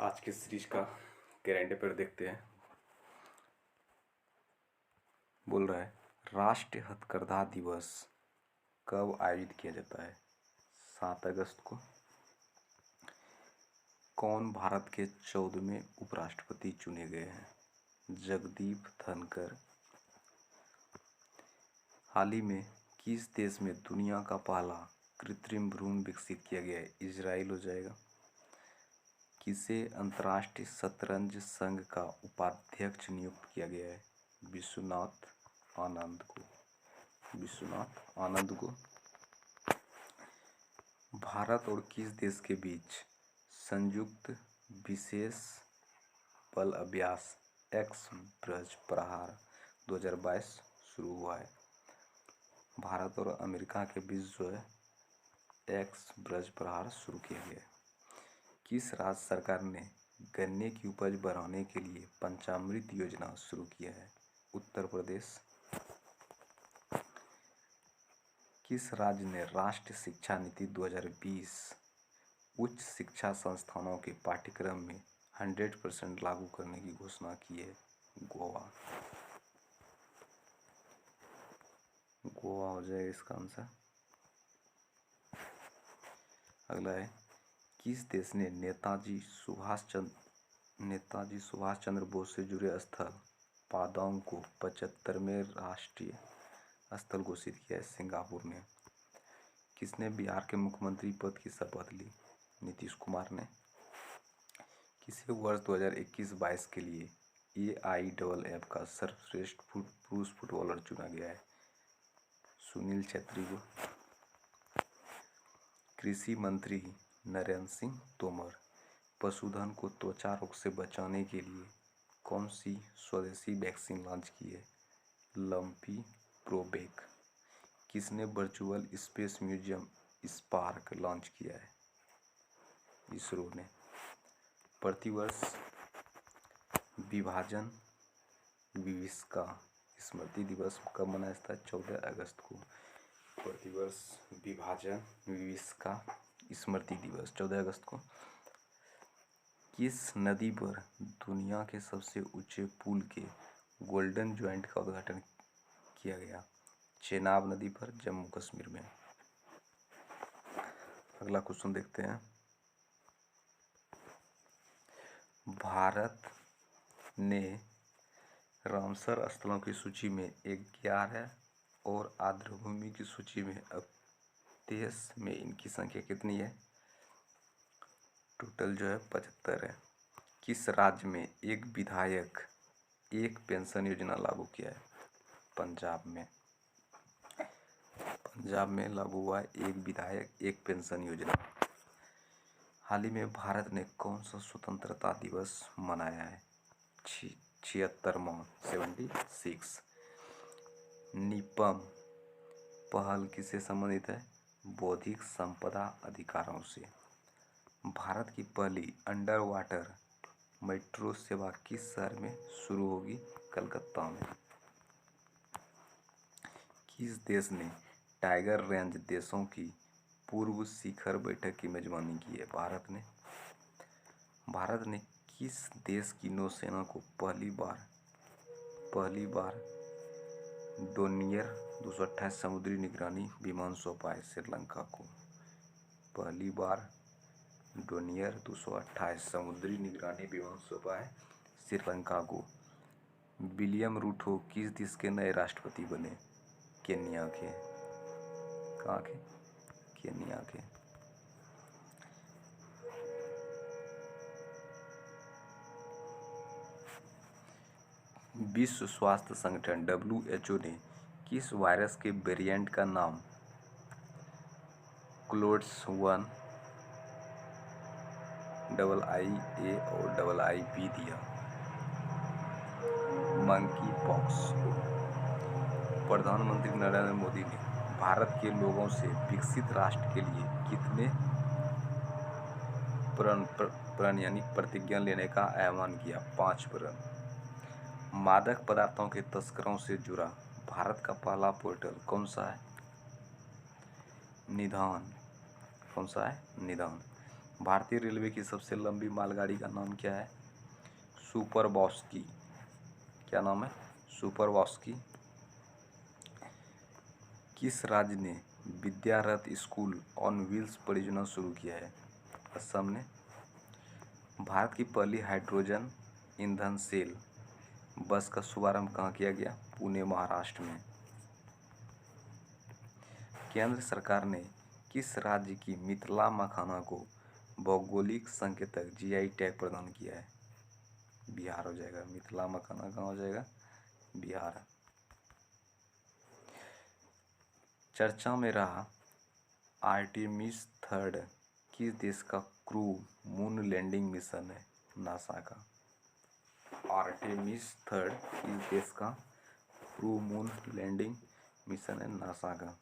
आज के सीरीज का करंट अफेयर देखते हैं। बोल रहा है, राष्ट्रीय हथकरघा दिवस कब आयोजित किया जाता है? 7 अगस्त को। कौन भारत के 14वें उपराष्ट्रपति चुने गए हैं? जगदीप धनखड़। हाल ही में किस देश में दुनिया का पहला कृत्रिम भ्रूण विकसित किया गया है? इजराइल हो जाएगा। किसे अंतर्राष्ट्रीय शतरंज संघ का उपाध्यक्ष नियुक्त किया गया है? विश्वनाथ आनंद को। भारत और किस देश के बीच संयुक्त विशेष बल अभ्यास एक्स ब्रज प्रहार 2022 शुरू हुआ है? भारत और अमेरिका के बीच जो है एक्स ब्रज प्रहार शुरू किया गया है। किस राज्य सरकार ने गन्ने की उपज बढ़ाने के लिए पंचामृत योजना शुरू किया है? उत्तर प्रदेश। किस राज्य ने राष्ट्रीय शिक्षा नीति 2020 उच्च शिक्षा संस्थानों के पाठ्यक्रम में 100% लागू करने की घोषणा की है? गोवा। गोवा हो जाएगा इसका आंसर। अगला है, किस देश ने नेताजी सुभाष चंद्र बोस से जुड़े स्थल पादोंग को 75वें राष्ट्रीय स्थल घोषित किया है? सिंगापुर ने। किसने बिहार के मुख्यमंत्री पद की शपथ ली? नीतीश कुमार ने। किसे वर्ष 2021-22 के लिए AIFF का सर्वश्रेष्ठ पुरुष फुटबॉलर चुना गया है? सुनील छेत्री को। कृषि मंत्री नरेंद्र सिंह तोमर पशुधन को त्वचा रोग से बचाने के लिए कौन सी स्वदेशी वैक्सीन लॉन्च की है? लंपी प्रोबेक। किसने virtual space museum spark launch किया है? इसरो ने। प्रतिवर्ष विभाजन विभीषका स्मृति दिवस कब मनाया जाता है? 14 अगस्त को। प्रतिवर्ष विभाजन विभीषका स्मृति दिवस 14 अगस्त को। किस नदी पर दुनिया के सबसे ऊंचे पुल के गोल्डन ज्वाइंट का उद्घाटन किया गया? चेनाब नदी पर, जम्मू कश्मीर में। अगला क्वेश्चन देखते हैं। भारत ने रामसर स्थलों की सूची में 11 और आर्द्रभूमि की सूची में अब 23 में इनकी संख्या कितनी है? टोटल जो है 75 है। किस राज्य में एक विधायक एक पेंशन योजना लागू किया है? पंजाब में। पंजाब में लागू हुआ है एक विधायक एक पेंशन योजना। हाल ही में भारत ने कौन सा स्वतंत्रता दिवस मनाया है? 76वां 76। निपम पहल किससे संबंधित है? बौद्धिक संपदा अधिकारों से। भारत की पहली अंडर वाटर मेट्रो सेवा किस शहर में शुरू होगी? कलकत्ता में। किस देश ने टाइगर रेंज देशों की पूर्व शिखर बैठक की मेजबानी की है? भारत ने। भारत ने किस देश की नौसेना को पहली बार डोनियर 228 समुद्री निगरानी विमान सौंपा है? श्रीलंका को। पहली बार डोनियर 228 समुद्री निगरानी विमान सौंपा है श्रीलंका को। विलियम रूटो किस देश के नए राष्ट्रपति बने? केन्या के। कहाँ के? केन्या के। विश्व स्वास्थ्य संगठन WHO ने किस वायरस के वेरिएंट का नाम क्लोड्स 1 II-A और II-B दिया? मंकी पॉक्स को। प्रधानमंत्री नरेंद्र मोदी ने भारत के लोगों से विकसित राष्ट्र के लिए कितने प्रण यानी प्रतिज्ञा लेने का आह्वान किया? 5 प्रण। मादक पदार्थों के तस्करों से जुड़ा भारत का पहला पोर्टल कौन सा है? निदान। कौन सा है? निदान। भारतीय रेलवे की सबसे लंबी मालगाड़ी का नाम क्या है? Super Bosky. क्या नाम है? Super Bosky. किस राज्य ने विद्यारथ स्कूल ऑन व्हील्स परियोजना शुरू किया है? असम ने। भारत की पहली हाइड्रोजन ईंधन सेल बस का शुभारंभ कहाँ किया गया? पुणे, महाराष्ट्र में। केंद्र सरकार ने किस राज्य की मिथिला मखाना को भौगोलिक संकेतक जीआई टैग प्रदान किया है? बिहार हो जाएगा। मिथिला मखाना कहाँ हो जाएगा? बिहार। चर्चा में रहा आर्टेमिस 3 किस देश का क्रू मून लैंडिंग मिशन है? नासा का। आर्टेमिस 3 किस देश का क्रू मून लैंडिंग मिशन है? नासा का।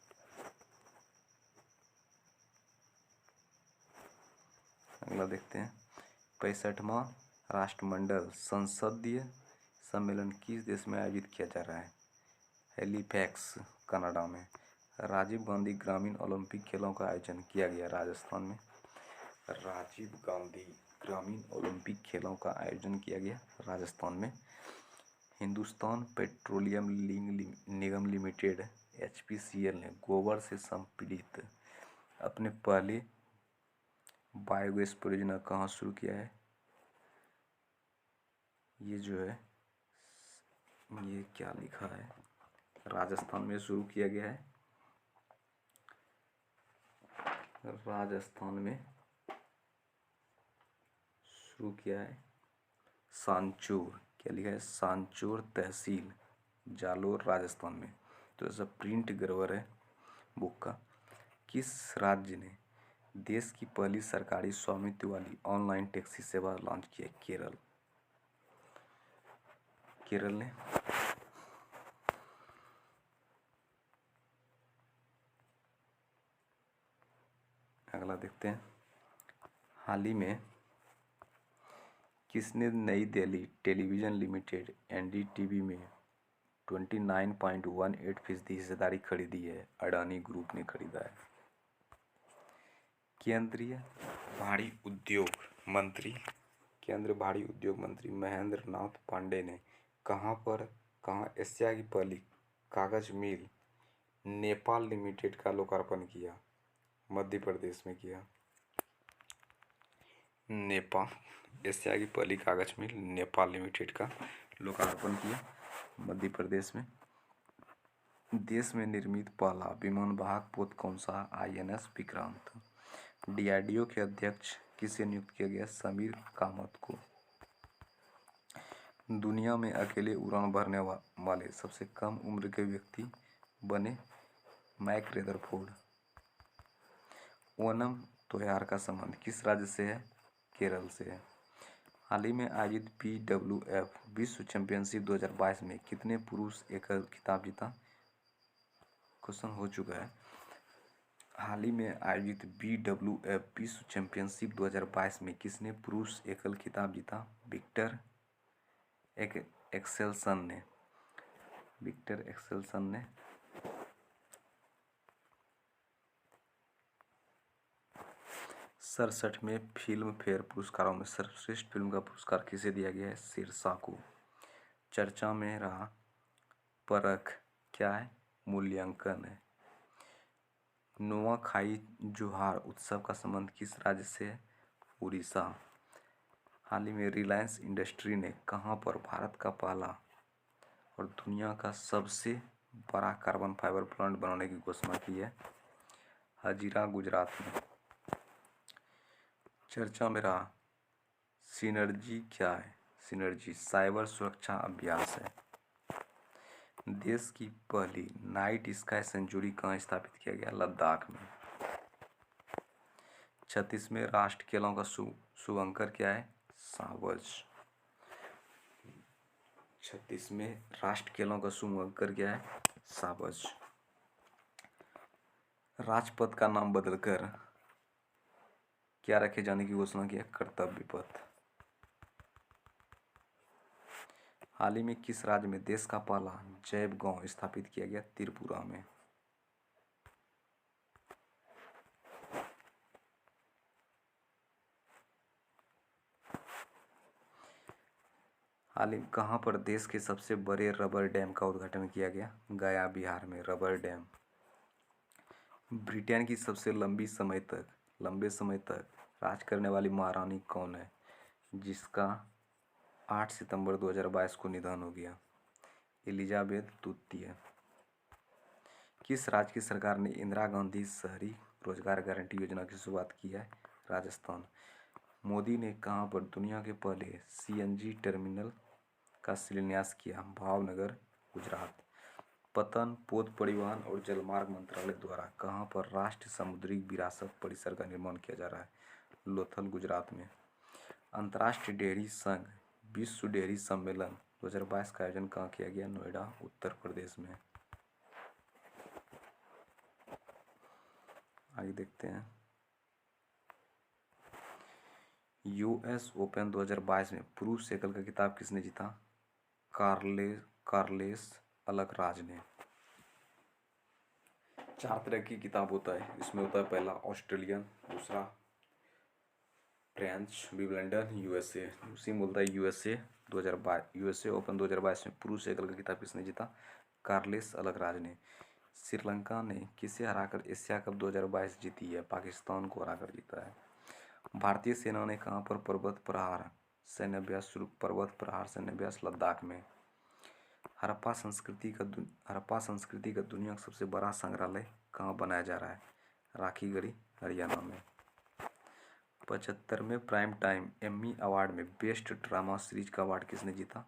अगला देखते हैं। 65वां राष्ट्रमंडल संसदीय सम्मेलन किस देश में आयोजित किया जा रहा है? हैलीफैक्स, कनाडा में। राजीव गांधी ग्रामीण ओलंपिक खेलों का आयोजन किया गया राजस्थान में। राजीव गांधी ग्रामीण ओलंपिक खेलों का आयोजन किया गया राजस्थान में। हिंदुस्तान पेट्रोलियम निगम लिमिटेड HPCL ने गोबर से संपीड़ित अपने पहले बायोगैस परियोजना कहाँ शुरू किया है? ये जो है, ये क्या लिखा है? राजस्थान में शुरू किया गया है। राजस्थान में शुरू किया है। सांचौर, क्या लिखा है? सांचौर तहसील, जालोर, राजस्थान में। तो ऐसा प्रिंट गड़बड़ है बुक का। किस राज्य ने देश की पहली सरकारी स्वामित्व वाली ऑनलाइन टैक्सी सेवा लॉन्च की है? केरल। केरल ने। अगला देखते हैं। हाल ही में किसने नई दिल्ली टेलीविजन लिमिटेड NDTV में 29.18% हिस्सेदारी खरीदी है? अडानी ग्रुप ने खरीदा है। केंद्रीय भारी उद्योग मंत्री महेंद्र नाथ पांडे ने कहाँ एशिया की पहली कागज मिल नेपाल लिमिटेड का लोकार्पण किया? मध्य प्रदेश में किया। नेपाल, एशिया की पहली कागज मिल नेपाल लिमिटेड का लोकार्पण किया मध्य प्रदेश में। देश में निर्मित पहला विमान वाहक पोत कौन सा? INS विक्रांत। DRDO के अध्यक्ष किसे नियुक्त किया गया? समीर कामत को। दुनिया में अकेले उड़ान भरने वाले सबसे कम उम्र के व्यक्ति बने मैक रदरफोर्ड। ओणम त्योहार का संबंध किस राज्य से है? केरल से है। हाल ही में आयोजित BWF विश्व चैंपियनशिप 2022 में कितने पुरुष एकल खिताब जीता? क्वेश्चन हो चुका है। हाल ही में आयोजित BWF विश्व चैंपियनशिप 2022 में किसने पुरुष एकल खिताब जीता? विक्टर एक्सेल्सन ने। विक्टर एक्सेल्सन ने। 67वें फिल्म फेयर पुरस्कारों में सर्वश्रेष्ठ फिल्म का पुरस्कार किसे दिया गया है? शेरशाह को। चर्चा में रहा परख क्या है? मूल्यांकन है। नुआखाई जोहार उत्सव का संबंध किस राज्य से है? उड़ीसा। हाल ही में रिलायंस इंडस्ट्री ने कहां पर भारत का पहला और दुनिया का सबसे बड़ा कार्बन फाइबर प्लांट बनाने की घोषणा की है? हजीरा, गुजरात में। चर्चा में रहा सिनर्जी क्या है? सिनर्जी साइबर सुरक्षा अभ्यास है। देश की पहली नाइट स्काई सेंचुरी कहाँ स्थापित किया गया? लद्दाख में। 36वें राष्ट्र खेलों का शुभंकर क्या है? सावज। 36वें राष्ट्र खेलों का शुभंकर क्या है? सावज। राजपथ का नाम बदलकर क्या रखे जाने की घोषणा की है? कर्तव्य पथ। हाल ही में किस राज्य में देश का पहला जैव गांव स्थापित किया गया? त्रिपुरा में। हाल ही कहाँ पर देश के सबसे बड़े रबर डैम का उद्घाटन किया गया? गया, बिहार में रबर डैम। ब्रिटेन की सबसे लंबे समय तक राज करने वाली महारानी कौन है, जिसका 8 सितंबर 2022 को निधन हो गया? एलिजाबेथ द्वितीय। किस राज्य की सरकार ने इंदिरा गांधी शहरी रोजगार गारंटी योजना की शुरुआत की है? राजस्थान। मोदी ने कहां पर दुनिया के पहले सीएनजी टर्मिनल का शिलान्यास किया? भावनगर, गुजरात। पतन, पोत परिवहन और जलमार्ग मंत्रालय द्वारा कहां पर राष्ट्रीय समुद्री विरासत परिसर का निर्माण किया जा रहा है? लोथल, गुजरात में। अंतर्राष्ट्रीय डेयरी संघ विश्व डेयरी सम्मेलन 2022 का आयोजन कहाँ किया गया? नोएडा, उत्तर प्रदेश में। आगे देखते हैं। यूएस ओपन 2022 में पुरुष एकल का खिताब किसने जीता? कार्लेस अलकराज ने। 4 तरह की किताब होता है, इसमें होता है पहला ऑस्ट्रेलियन, दूसरा फ्रेंच, विंबलडन, यूएसए। उसी में बोलता है यूएसए 2022। यूएसए ओपन 2022 में पुरुष एकल का खिताब किसने जीता? कार्लेस अलकराज ने। श्रीलंका ने किसे हराकर एशिया कप 2022 जीती है? पाकिस्तान को हराकर जीता है। भारतीय सेना ने कहां पर पर्वत प्रहार सैन्याभ्यास लद्दाख में। हड़प्पा संस्कृति का दुनिया का सबसे बड़ा संग्रहालय कहाँ बनाया जा रहा है? राखीगढ़ी, हरियाणा में। 75वें प्राइम टाइम एम्मी अवार्ड में बेस्ट ड्रामा सीरीज का अवार्ड किसने जीता?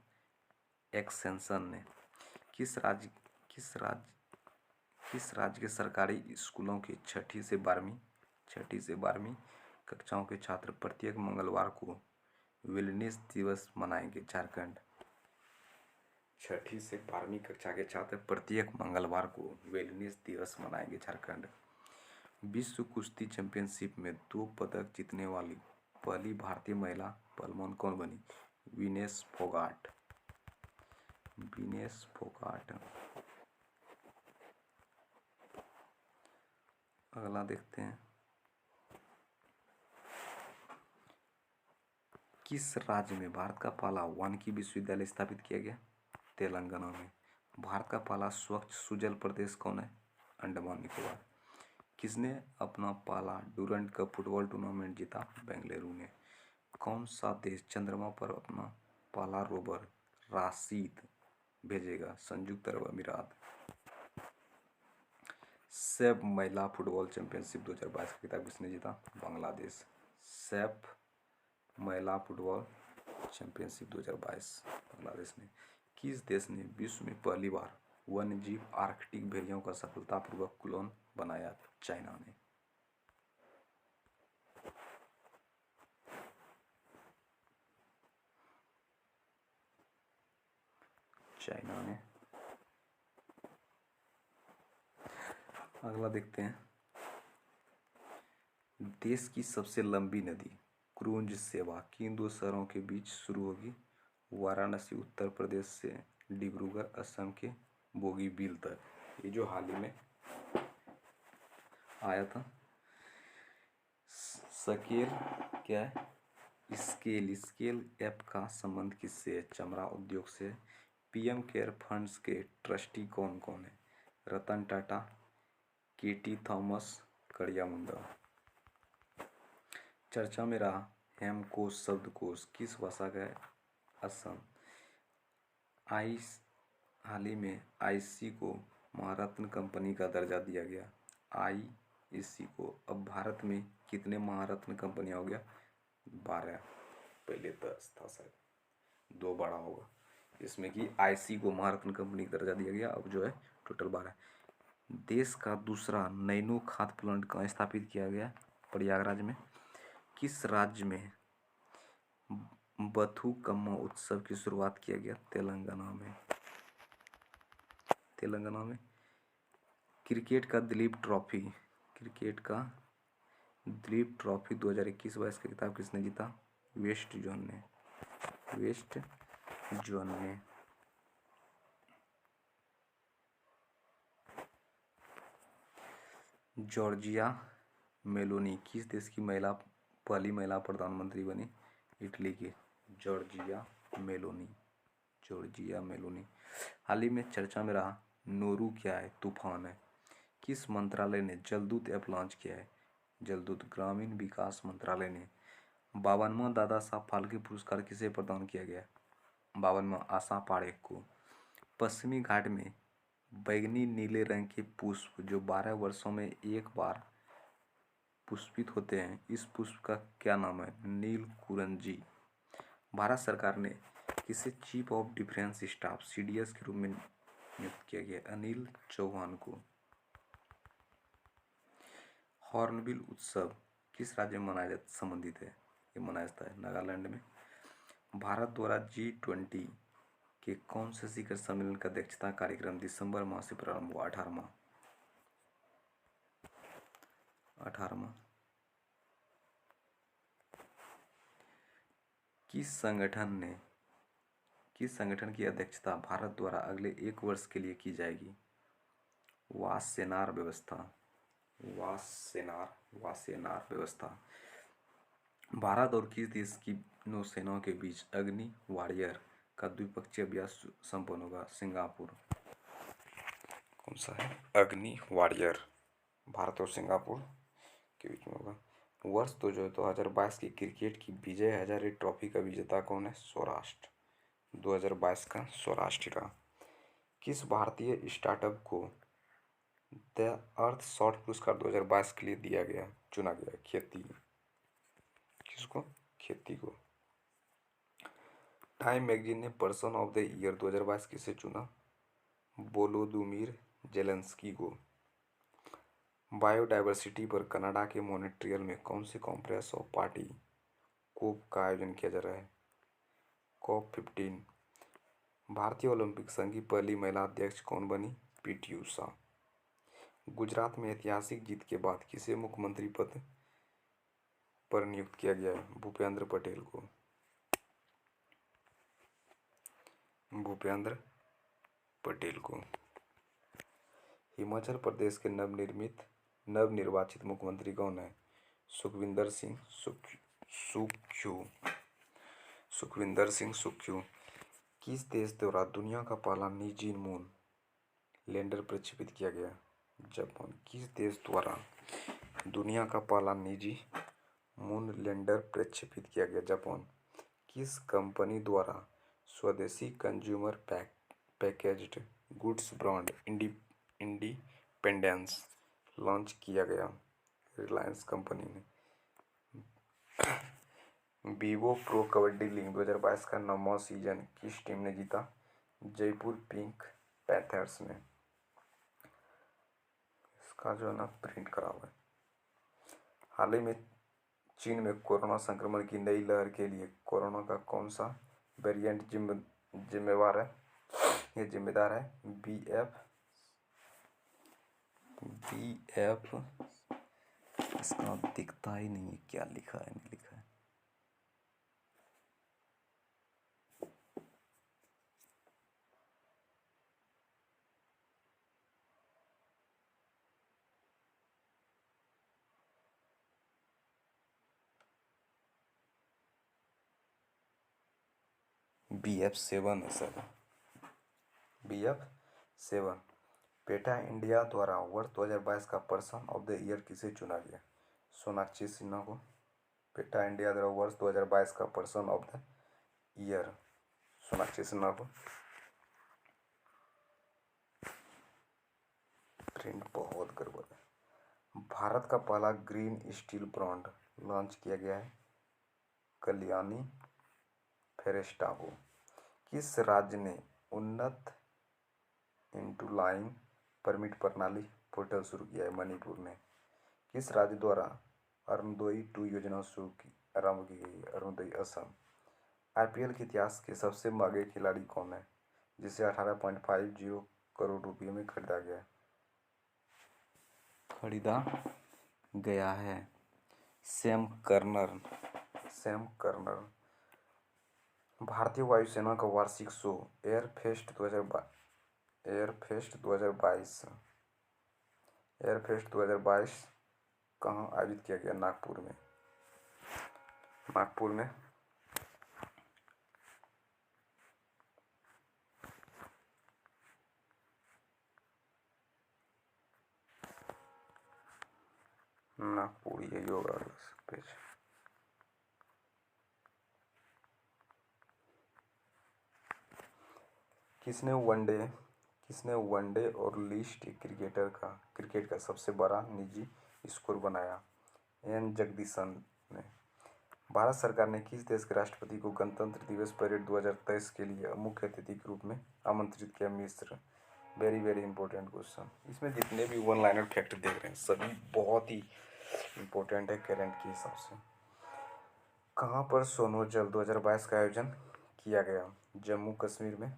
एक्सेंशन ने। किस राज्य के सरकारी स्कूलों की 6ठी से 12वीं कक्षाओं के छात्र प्रत्येक मंगलवार को वेलनेस दिवस मनाएंगे? झारखंड। 6ठी से 12वीं कक्षा के छात्र प्रत्येक मंगलवार को वेलनेस दिवस मनाएंगे? झारखंड। विश्व कुश्ती चैंपियनशिप में 2 पदक जीतने वाली पहली भारतीय महिला पहलवान कौन बनी? विनेश फोगाट। अगला देखते हैं। किस राज्य में भारत का पहला वानिकी विश्वविद्यालय स्थापित किया गया? तेलंगाना में। भारत का पहला स्वच्छ सुजल प्रदेश कौन है? अंडमान निकोबार। किसने अपना पहला डूरंड कप फुटबॉल टूर्नामेंट जीता? बेंगलुरु ने। कौन सा देश चंद्रमा पर अपना पहला रोवर राशिद भेजेगा? संयुक्त अरब अमीरात। सैफ महिला फुटबॉल चैंपियनशिप 2022 का खिताब किसने जीता? बांग्लादेश। सैफ महिला फुटबॉल चैंपियनशिप 2022 बांग्लादेश ने। किस देश ने विश्व में पहली बार वन्यजीव आर्कटिक भेड़ियों का सफलतापूर्वक क्लोन बनाया? चाइना ने। अगला देखते हैं। देश की सबसे लंबी नदी क्रूज सेवा किन 2 शहरों के बीच शुरू होगी? वाराणसी उत्तर प्रदेश से डिब्रूगढ़ असम के बोगीबील तक। ये जो हाल ही में आया था। स्केल क्या है? स्केल ऐप का संबंध किससे है? चमड़ा उद्योग से। पीएम केयर फंड्स के ट्रस्टी कौन कौन है? रतन टाटा, केटी थॉमस, कड़िया मुंडा। चर्चा में रहा हेमकोश शब्दकोश किस भाषा का है? असम। हाल ही में आईसी को महारत्न कंपनी का दर्जा दिया गया। आईसी को। अब भारत में कितने महारत्न कंपनियां हो गया? 12। पहले 10 था शायद, 2 बड़ा होगा। इसमें कि आईसी को महारत्न कंपनी का दर्जा दिया गया, अब जो है टोटल 12। देश का दूसरा नैनो खाद प्लांट कहाँ स्थापित किया गया? प्रयागराज में। किस राज्य में बथुकम्मा उत्सव की शुरुआत किया गया? तेलंगाना में। क्रिकेट का दिलीप ट्रॉफी 2021-22 का खिताब किसने जीता? वेस्ट जोन ने। जॉर्जिया मेलोनी किस देश की पहली महिला प्रधानमंत्री बनी? इटली की। Giorgia Meloni. Giorgia Meloni. हाल ही में चर्चा में रहा नोरू क्या है? तूफान है। किस मंत्रालय ने जलदूत ऐप लॉन्च किया है? जलदूत। ग्रामीण विकास मंत्रालय ने। 52वां दादा साहब फाल्के पुरस्कार किसे प्रदान किया गया? 52वां आशा पारेख को। पश्चिमी घाट में बैंगनी नीले रंग के पुष्प जो 12 वर्षों में एक बार पुष्पित होते हैं, इस पुष्प का क्या नाम है? नील कुरंजी। भारत सरकार ने किसे chief of defence staff CDS के रूप में नियुक्त किया गया? अनिल चौहान को। हॉर्नबिल उत्सव किस राज्य में मनाया जाता संबंधित है? ये मनाया जाता है नागालैंड में। भारत द्वारा G20 के कौन से शिखर सम्मेलन का अध्यक्षता कार्यक्रम दिसंबर माह से प्रारंभ हुआ? 18वां। किस संगठन की अध्यक्षता भारत द्वारा अगले 1 वर्ष के लिए की जाएगी? वासेनार व्यवस्था। भारत और किस देश की नौसेनाओं के बीच अग्नि वॉरियर का द्विपक्षीय अभ्यास संपन्न होगा? सिंगापुर। कौन सा है? अग्नि वॉरियर भारत और सिंगापुर के बीच में होगा। वर्ष 2022 की क्रिकेट की विजय हजारे ट्रॉफी का विजेता कौन है? सौराष्ट्र। 2022 का सौराष्ट्र रहा। किस भारतीय स्टार्टअप को द अर्थ शॉट पुरस्कार 2022 के लिए चुना गया? खेती। किसको? खेती को। टाइम मैगजीन ने पर्सन ऑफ द ईयर 2022 किसे चुना? वोलोदिमीर जेलेंस्की को। बायोडायवर्सिटी पर कनाडा के मॉन्ट्रियल में कौन सी कॉन्फ्रेंस ऑफ पार्टी कोप का आयोजन किया जा रहा है? COP15। भारतीय ओलंपिक संघ की पहली महिला अध्यक्ष कौन बनी? पीटी उषा। गुजरात में ऐतिहासिक जीत के बाद किसे मुख्यमंत्री पद पर नियुक्त किया गया है? भूपेंद्र पटेल को। भूपेंद्र पटेल को। हिमाचल प्रदेश के नवनिर्वाचित मुख्यमंत्री कौन है? सुखविंदर सिंह सुक्खू। किस देश द्वारा दुनिया का पहला निजी मून लैंडर प्रक्षेपित किया गया? जापान। किस देश द्वारा दुनिया का पहला निजी मून लैंडर प्रक्षेपित किया गया? जापान। किस कंपनी द्वारा स्वदेशी consumer packaged goods brand independence launch किया गया? रिलायंस कंपनी ने। वीवो प्रो कबड्डी लीग 2022 का 9वां सीजन किस टीम ने जीता? जयपुर पिंक पैंथर्स ने। इसका जो है ना प्रिंट करा हुआ है। हाल ही में चीन में कोरोना संक्रमण की नई लहर के लिए कोरोना का कौन सा वेरिएंट जिम्मेदार है? BF। इसका दिखता ही नहीं है, क्या लिखा है नहीं लिखा है। BF7 है सर। BF7। पेटा इंडिया द्वारा वर्ष 2022 का पर्सन ऑफ द ईयर किसे चुना गया? सोनाक्षी सिन्हा को। पेटा इंडिया द्वारा वर्ष 2022 का person of the year Sonakshi Sinha को। प्रिंट बहुत गड़बड़ है। भारत का पहला ग्रीन स्टील ब्रांड लॉन्च किया गया है कल्याणी फेरेस्टा को। किस राज्य ने उन्नत इंटू-लाइन परमिट प्रणाली पोर्टल शुरू किया है? मणिपुर ने। किस राज्य द्वारा अरुणोदय 2 योजना आरंभ की गई है? अरुणोदय असम। IPL के इतिहास के सबसे महंगे खिलाड़ी कौन है जिसे 18.50 करोड़ रुपये में खरीदा गया है? Sam corner. भारतीय वायुसेना का वार्षिक शो एयरफेस्ट 2022 कहाँ आयोजित किया गया? नागपुर में। ना पूरी है योगा पेज। किसने वनडे और लिस्ट क्रिकेट का सबसे बड़ा निजी स्कोर बनाया? एन जगदीशन ने। भारत सरकार ने किस देश के राष्ट्रपति को गणतंत्र दिवस परेड 2023 के लिए मुख्य अतिथि के रूप में आमंत्रित किया? मिस्र। Very very important question. इसमें जितने भी वन लाइनर फैक्ट देख रहे हैं सभी बहुत ही इंपॉर्टेंट है करंट के हिसाब से। कहाँ पर सोनोजल 2022 का आयोजन किया गया? जम्मू कश्मीर में।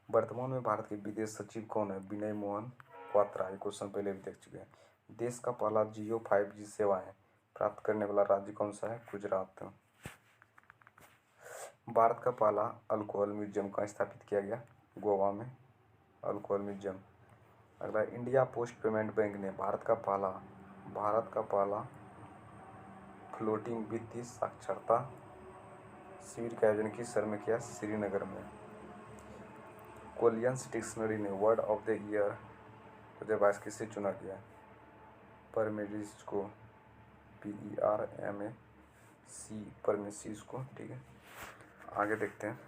वर्तमान में भारत के विदेश सचिव कौन है? विनय मोहन क्वात्रा। ये क्वेश्चन पहले भी देख चुके हैं। देश का पहला जियो 5G सेवाएं प्राप्त करने वाला राज्य कौन सा है? गुजरात। भारत का पहला अल्कोहल म्यूजियम कहाँ स्थापित किया गया? गोवा में अल्कोहल म्यूजियम। अगला, इंडिया पोस्ट पेमेंट बैंक ने भारत का पहला फ्लोटिंग वित्तीय साक्षरता शिविर का आयोजन किस शहर में किया? श्रीनगर में। कोलियंस डिक्शनरी ने वर्ड ऑफ द ईयर 2022 किसे चुना गया? परमेसिस को। PERMAC परमेसिस को। ठीक है, आगे देखते हैं।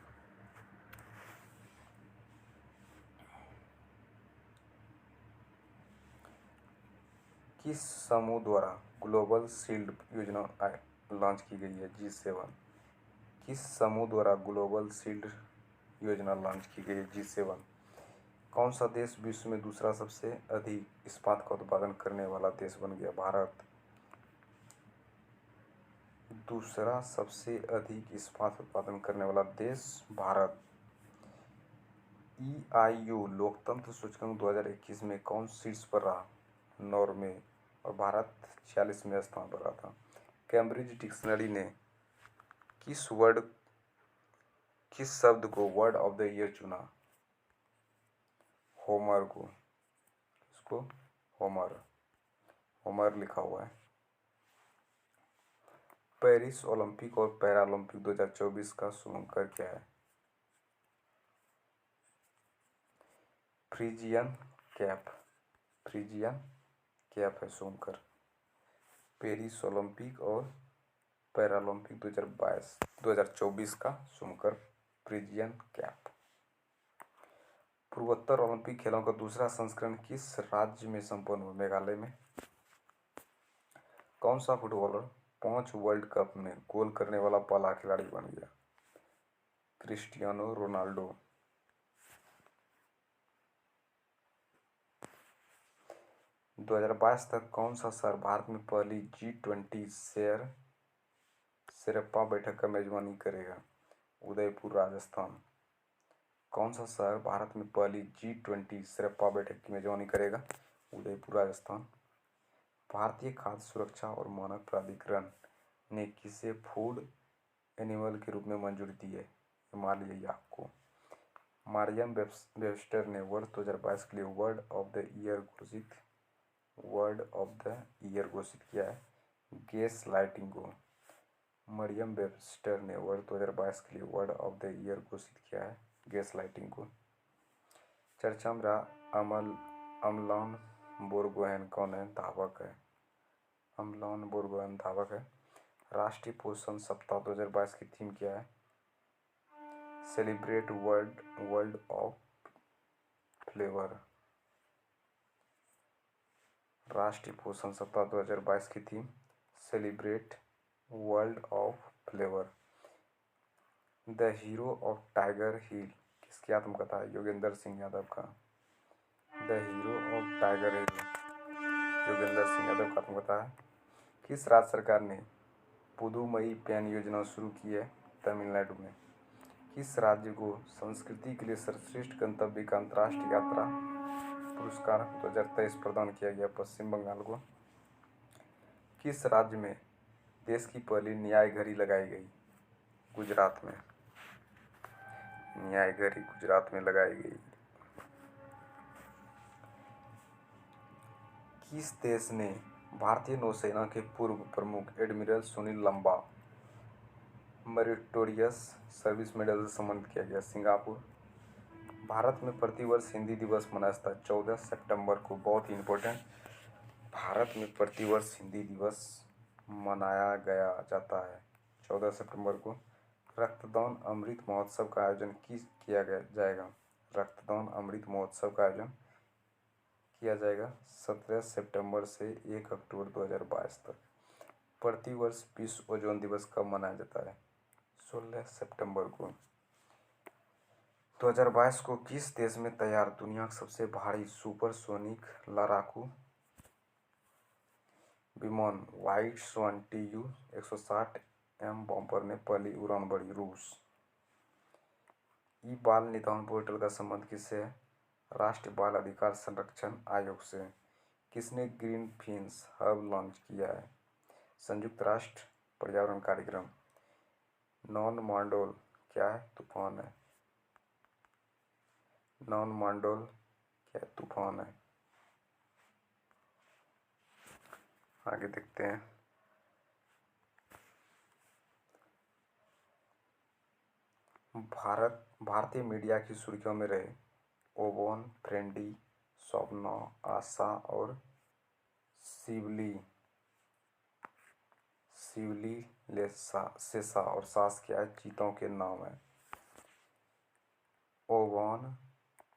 किस समूह द्वारा ग्लोबल शील्ड योजना लॉन्च की गई है? G7। किस समूह द्वारा ग्लोबल शील्ड योजना लॉन्च की गई है? G7। कौन सा देश विश्व में दूसरा सबसे अधिक इस्पात का उत्पादन करने वाला देश बन गया? भारत। दूसरा सबसे अधिक इस्पात उत्पादन करने वाला देश भारत। EIU लोकतंत्र सूचकांक 2021 में कौन शीर्ष पर रहा? नॉर्वे। और भारत 46वें स्थान पर रहा था। कैम्ब्रिज डिक्शनरी ने किस शब्द को वर्ड ऑफ द ईयर चुना? होमर को। इसको होमर लिखा हुआ है। पेरिस ओलंपिक और पैरालंपिक 2024 का शुभंकर क्या है? फ्रिजियन कैप है शुभंकर। पेरिस ओलंपिक और पैरालंपिक 2024 का शुभंकर फ्रिजियन कैप। पूर्वोत्तर ओलंपिक खेलों का दूसरा संस्करण किस राज्य में संपन्न हुआ? मेघालय में। कौन सा फुटबॉलर 5 वर्ल्ड कप में गोल करने वाला पहला खिलाड़ी बन गया? Cristiano Ronaldo. - 2022 तक कौन सा शहर भारत में पहली G20 शेरपा बैठक का मेजबानी करेगा? उदयपुर राजस्थान। कौन सा शहर भारत में पहली G20 शेरपा बैठक की मेजबानी करेगा? उदयपुर राजस्थान। भारतीय खाद्य सुरक्षा और मानक प्राधिकरण ने किसे फूड एनिमल के रूप में मंजूरी दी है? हिमालयी याक को। मरियम वेबस्टर ने वर्ष 2022 के लिए वर्ड ऑफ द ईयर घोषित किया है? गैस लाइटिंग को। मरियम वेबस्टर ने वर्ष 2022 के लिए वर्ड ऑफ द ईयर घोषित किया है? गैस लाइटिंग को। चर्चा में रहा अमलान बोरगोहेन कौन है? धावक है। अमलान बोरगोहेन धावक है। राष्ट्रीय पोषण सप्ताह 2022 की थीम क्या है? Celebrate world of flavour. राष्ट्रीय पोषण सप्ताह 2022 की theme celebrate world of flavour. The hero of Tiger Hill किसकी आत्मकथा है? योगेंद्र सिंह यादव का। The hero of Tiger Hill Yogendra Singh Yadav का आत्मकथा है। किस राज्य सरकार ने पुदुमई पेन योजना शुरू की है? तमिलनाडु में। किस राज्य को संस्कृति के लिए सर्वश्रेष्ठ गंतव्य का अंतर्राष्ट्रीय यात्रा पुरस्कार 2023 प्रदान किया गया? पश्चिम बंगाल को। किस राज्य में देश की पहली न्याय घड़ी लगाई गई? गुजरात में। न्याय घड़ी गुजरात में लगाई गई। किस देश ने भारतीय नौसेना के पूर्व प्रमुख एडमिरल सुनील लंबा मेरिटोरियस सर्विस मेडल से सम्मानित किया गया? सिंगापुर। भारत में प्रतिवर्ष हिंदी दिवस मनाया जाता है 14 सितंबर को। बहुत ही इंपॉर्टेंट। भारत में प्रतिवर्ष हिंदी दिवस मनाया गया जाता है 14 सितंबर को। रक्तदान अमृत महोत्सव का आयोजन किया जाएगा। रक्तदान अमृत महोत्सव का आयोजन किया जाएगा 17 सितंबर से 1 अक्टूबर 2022 तक। प्रतिवर्ष विश्व ओजोन दिवस कब मनाया जाता है? 16 सितंबर को। 2022 को किस देश में तैयार दुनिया का सबसे भारी सुपरसोनिक लड़ाकू विमान व्हाइट स्वान TU-160M बॉम्बर ने पहली उड़ान भरी? रूस। ई बाल निदान पोर्टल का संबंध किससे है? राष्ट्रीय बाल अधिकार संरक्षण आयोग से। किसने ग्रीन फिन्स हब लॉन्च किया है? संयुक्त राष्ट्र पर्यावरण कार्यक्रम। नॉन मॉन्डोल क्या है? तूफान है। नॉन मॉन्डोल क्या है? तूफान है। आगे देखते हैं। भारतीय मीडिया की सुर्खियों में रहे ओबॉन, फ्रेंडी, स्वप्ना, आशा और शिवली सेसा और सास क्या है? चीतों के नाम है। ओबॉन,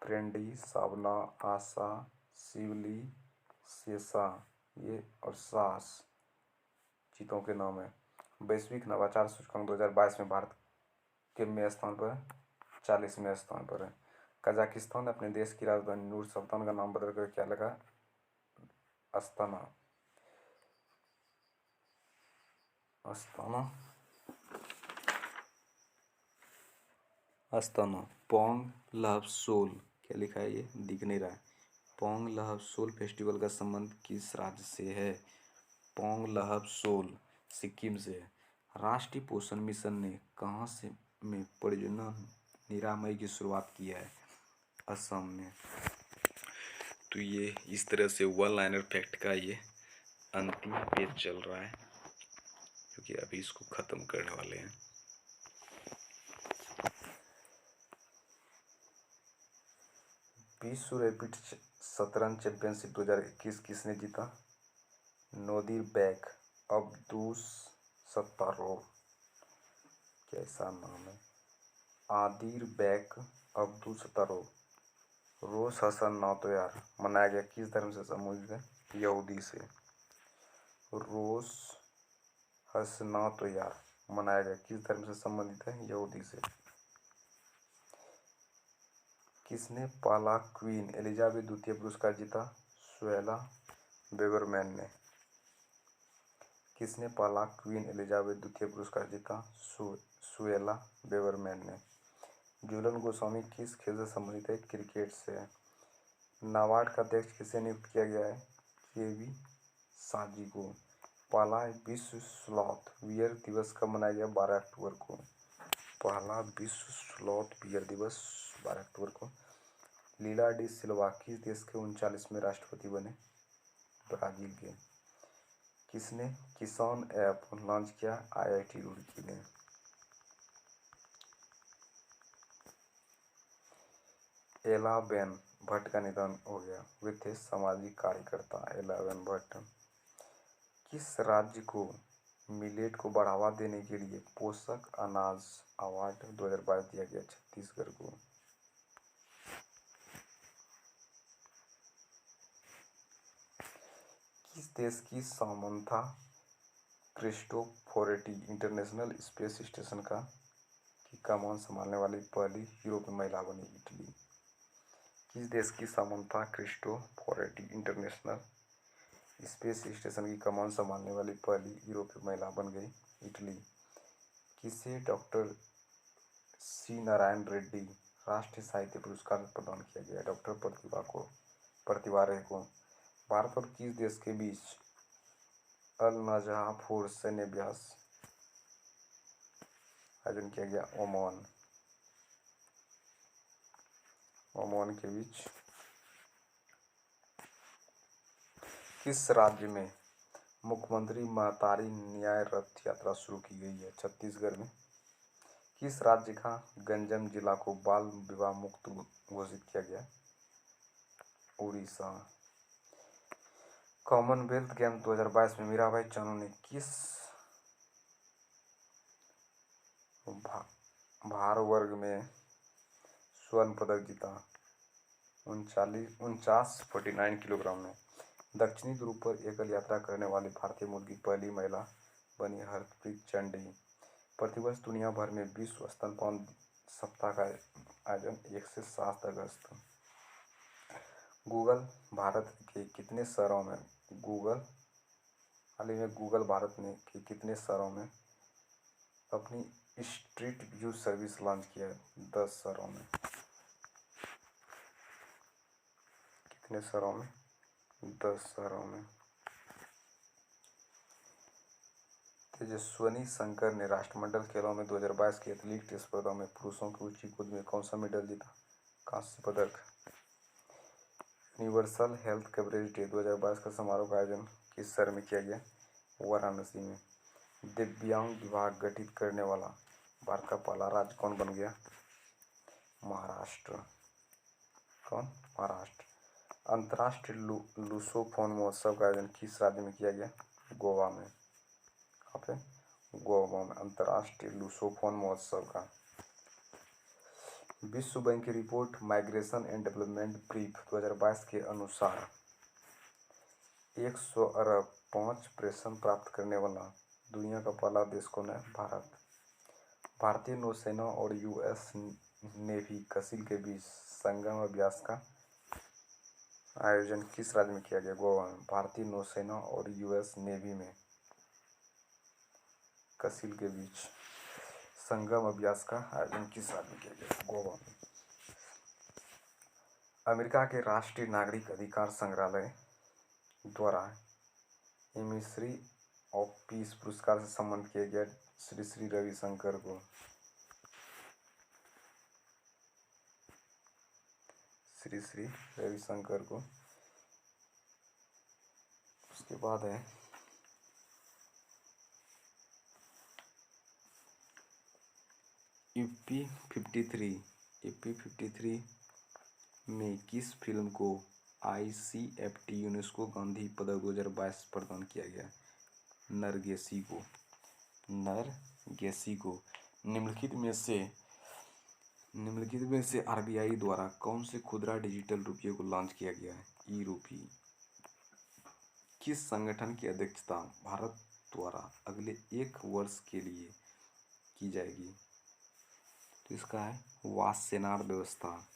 फ्रेंडी, साबना, आशा, शिवली, सेसा ये और सास चीतों के नाम है। वैश्विक नवाचार सूचकांक 2022 में भारत कितवें स्थान पर है? 40वें स्थान पर है। कजाकिस्तान ने अपने देश की राजधानी नूर सुल्तान का नाम बदलकर क्या लगा? अस्ताना। पोंग लहब सोल क्या लिखा है? ये दिख नहीं रहा है। पोंग लहब सोल फेस्टिवल का संबंध किस राज्य से है? पोंग लहब सोल सिक्किम से है। राष्ट्रीय पोषण मिशन ने कहाँ से में परियोजना निरामय की शुरुआत किया है? असम में। तो ये इस तरह से वन लाइनर फैक्ट का ये अंतिम पेज चल रहा है, क्योंकि अभी इसको खत्म करने वाले हैं। विश्व रैपिड शतरंज चैंपियनशिप 2021 किसने जीता? नोदिरबेक अब्दुलसत्तारोव क्या ऐसा नाम है? आदिरबेक अब्दुलसत्तारोव। रोश हसनातोयार मनाया गया किस धर्म से संबंधित है? यहूदी से। रोश हसनातोयार मनाया गया किस धर्म से संबंधित है? यहूदी से। किसने पहला क्वीन एलिजाबेथ द्वितीय पुरस्कार जीता? सुएला बेवरमैन ने। किसने पहला क्वीन एलिजाबेथ द्वितीय पुरस्कार जीता? सुएला बेवरमैन ने। झूलन गोस्वामी किस खेल से संबंधित है? क्रिकेट से। नाबार्ड का अध्यक्ष किसे नियुक्त किया गया है? केवी साजी को। पहला विश्व स्लॉथ बियर दिवस कब मनाया गया? 12 अक्टूबर को। पहला विश्व स्लॉथ बियर दिवस 12 अक्टूबर को। लीला डी सिल्वा किस देश के 39वें राष्ट्रपति बने? ब्राजील के। किसने किसान ऐप लॉन्च किया? IIT रुड़की ने। एलाबेन भट्ट का निधन हो गया। वे थे सामाजिक कार्यकर्ता एलाबेन भट्ट। किस राज्य को मिलेट को बढ़ावा देने के लिए पोषक अनाज अवार्ड 2022 दिया गया? छत्तीसगढ़ को। किस देश की Samantha Cristoforetti international space station की कमान संभालने वाली पहली यूरोपीय महिला बनी? इटली। किस देश की Samantha Cristoforetti international space station की कमान संभालने वाली पहली यूरोपीय महिला बन गई? इटली। किसे डॉक्टर सी नारायण रेड्डी राष्ट्रीय साहित्य पुरस्कार प्रदान किया गया? डॉक्टर प्रतिभा रे को। भारत और किस देश के बीच अल नजफपुर सैन्य अभ्यास आयोजन किया गया? ओमान के बीच। किस राज्य में मुख्यमंत्री महतारी न्याय रथ यात्रा शुरू की गई है? छत्तीसगढ़ में। किस राज्य का गंजम जिला को बाल विवाह मुक्त घोषित किया गया? उड़ीसा। कॉमनवेल्थ गेम 2022 में मीराबाई चानू ने किस भार वर्ग में स्वर्ण पदक जीता? 49 किलोग्राम में। दक्षिणी ध्रुव पर एकल यात्रा करने वाली भारतीय मूल की पहली महिला बनी हरप्रीत चंडी। प्रतिवर्ष दुनिया भर में विश्व स्तनपान सप्ताह का आयोजन 1 से 7 अगस्त। गूगल भारत के कितने शहरों में हाल ही में गूगल भारत ने के कितने शहरों में अपनी स्ट्रीट व्यू सर्विस लॉन्च किया है? 10 शहरों में। कितने शहरों में? 10 शहरों में। तेजस्विनी शंकर ने राष्ट्रमंडल खेलों में 2022 की एथलेटिक्स स्पर्धा में पुरुषों की ऊंची कूद में कौन सा मेडल जीता? कांस्य पदक। यूनिवर्सल हेल्थ कवरेज डे 2022 का समारोह का आयोजन किस शहर में किया गया? वाराणसी में। दिव्यांग विभाग गठित करने वाला भारत का पहला राज्य कौन बन गया? महाराष्ट्र। कौन? महाराष्ट्र। अंतर्राष्ट्रीय लूसोफोन महोत्सव का आयोजन किस राज्य में किया गया? गोवा में। कहाँ पे? गोवा में अंतर्राष्ट्रीय लूसोफोन महोत्सव का। विश्व बैंक की report migration and development brief 2022 के अनुसार 100 अरब पहुंच प्रेषण प्राप्त करने वाला दुनिया का पहला देश कौन है? भारत। भारतीय नौसेना और यूएस नेवी कसिल के बीच संगम अभ्यास का आयोजन किस राज्य में किया गया? गोवा में। भारतीय नौसेना और यूएस नेवी में कसिल के बीच संगम अभ्यास का आयोजन किस राज्य में किया गया? गोवा में। अमेरिका के राष्ट्रीय नागरिक अधिकार संग्रहालय द्वारा मिस्ट्री ऑफ पीस पुरस्कार से सम्मानित किया गया श्री श्री रविशंकर को। श्री श्री रविशंकर को। उसके बाद है यूपी 53 में किस फिल्म को ICFT यूनेस्को गांधी पदक 2022 प्रदान किया गया? नरगेसी को। निम्नलिखित में से RBI द्वारा कौन से खुदरा डिजिटल रुपये को लॉन्च किया गया है? ई-रूपी। किस संगठन की अध्यक्षता भारत द्वारा अगले 1 वर्ष के लिए की जाएगी? तो इसका है वासेनार व्यवस्था।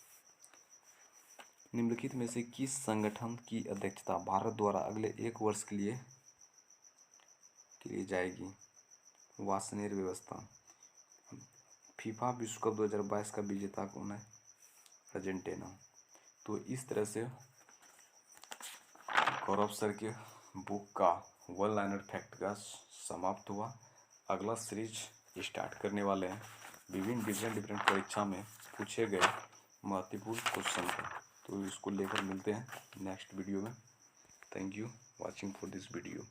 निम्नलिखित में से किस संगठन की अध्यक्षता भारत द्वारा अगले 1 वर्ष के लिए जाएगी? वासेनार व्यवस्था। फीफा विश्व कप 2022 का विजेता कौन है? अर्जेंटीना। तो इस तरह से गौरव सर के बुक का वन लाइनर फैक्ट का समाप्त हुआ। अगला सीरीज स्टार्ट करने वाले हैं विभिन्न डिफरेंट परीक्षा में पूछे गए महत्वपूर्ण क्वेश्चन थे, तो इसको लेकर मिलते हैं नेक्स्ट वीडियो में। Thank you watching for this video.